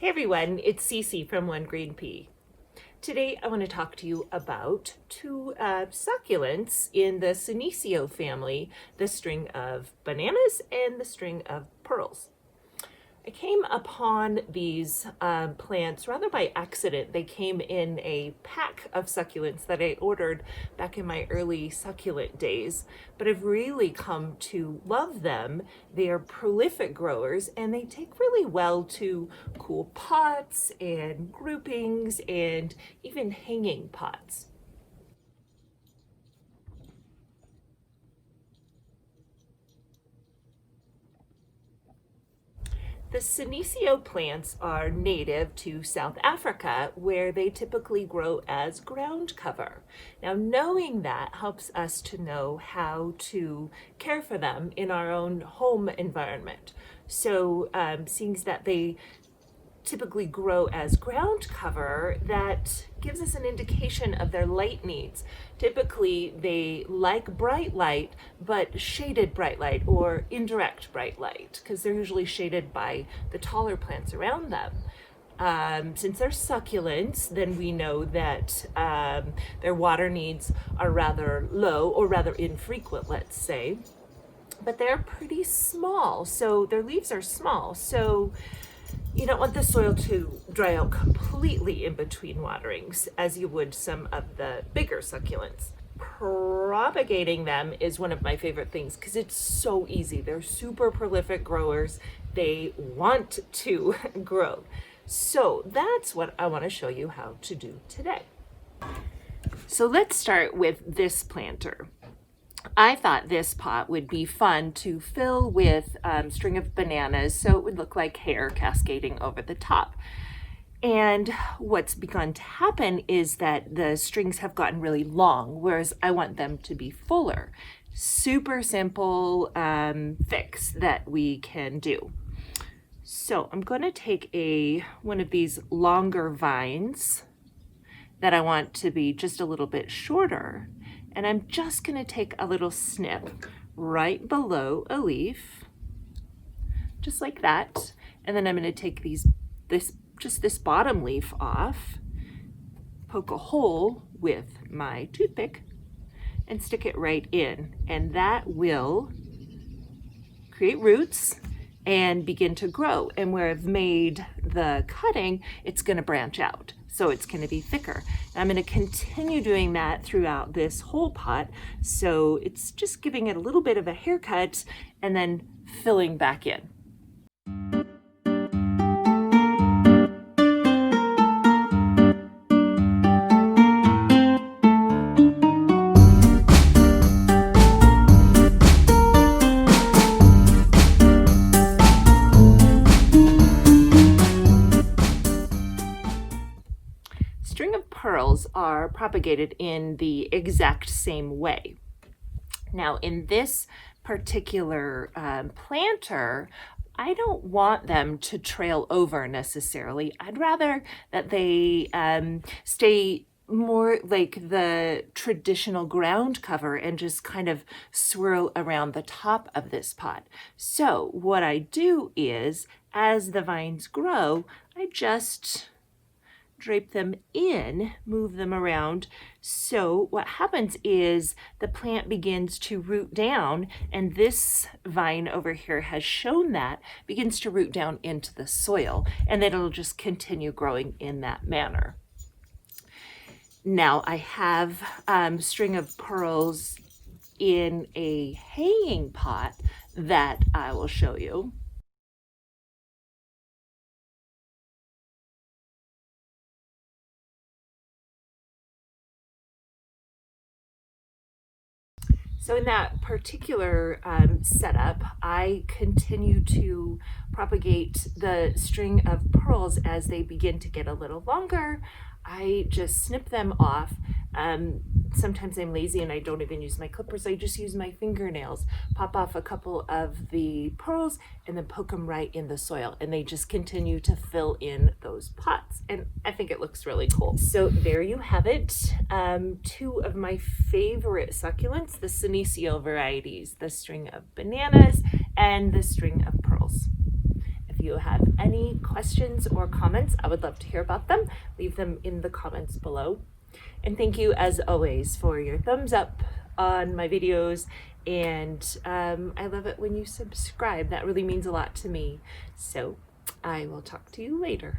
Hey everyone, it's Cece from One Green Pea. Today I want to talk to you about two succulents in the Senecio family, the string of bananas and the string of pearls. I came upon these plants rather by accident. They came in a pack of succulents that I ordered back in my early succulent days, but I've really come to love them. They are prolific growers and they take really well to cool pots and groupings and even hanging pots. The Senecio plants are native to South Africa, where they typically grow as ground cover. Now, knowing that helps us to know how to care for them in our own home environment. So, seeing that they typically grow as ground cover, that gives us an indication of their light needs. Typically, they like bright light, but shaded bright light or indirect bright light, because they're usually shaded by the taller plants around them. Since they're succulents, then we know that their water needs are rather low, or rather infrequent, let's say. But they're pretty small, so their leaves are small. So you don't want the soil to dry out completely in between waterings, as you would some of the bigger succulents. Propagating them is one of my favorite things because it's so easy. They're super prolific growers. They want to grow. So that's what I want to show you how to do today. So let's start with this planter. I thought this pot would be fun to fill with a string of bananas so it would look like hair cascading over the top. And what's begun to happen is that the strings have gotten really long, whereas I want them to be fuller. Super simple fix that we can do. So I'm going to take one of these longer vines that I want to be just a little bit shorter. And I'm just going to take a little snip right below a leaf, just like that. And then I'm going to take this bottom leaf off, poke a hole with my toothpick, and stick it right in. And that will create roots and begin to grow. And where I've made the cutting, it's going to branch out. So it's going to be thicker. I'm going to continue doing that throughout this whole pot. So it's just giving it a little bit of a haircut and then filling back in. String of pearls are propagated in the exact same way. Now, in this particular planter, I don't want them to trail over necessarily. I'd rather that they stay more like the traditional ground cover and just kind of swirl around the top of this pot. So what I do is, as the vines grow, I just drape them in, move them around. So what happens is the plant begins to root down, and this vine over here has shown that, begins to root down into the soil, and then it'll just continue growing in that manner. Now I have string of pearls in a hanging pot that I will show you. So in that particular setup, I continue to propagate the string of pearls as they begin to get a little longer. I just snip them off. Sometimes I'm lazy and I don't even use my clippers. I just use my fingernails, pop off a couple of the pearls, and then poke them right in the soil. And they just continue to fill in those pots. And I think it looks really cool. So there you have it. Two of my favorite succulents, the Senecio varieties, the string of bananas and the string of pearls. If you have any questions or comments, I would love to hear about them. Leave them in the comments below. And thank you, as always, for your thumbs up on my videos. And I love it when you subscribe. That really means a lot to me. So I will talk to you later.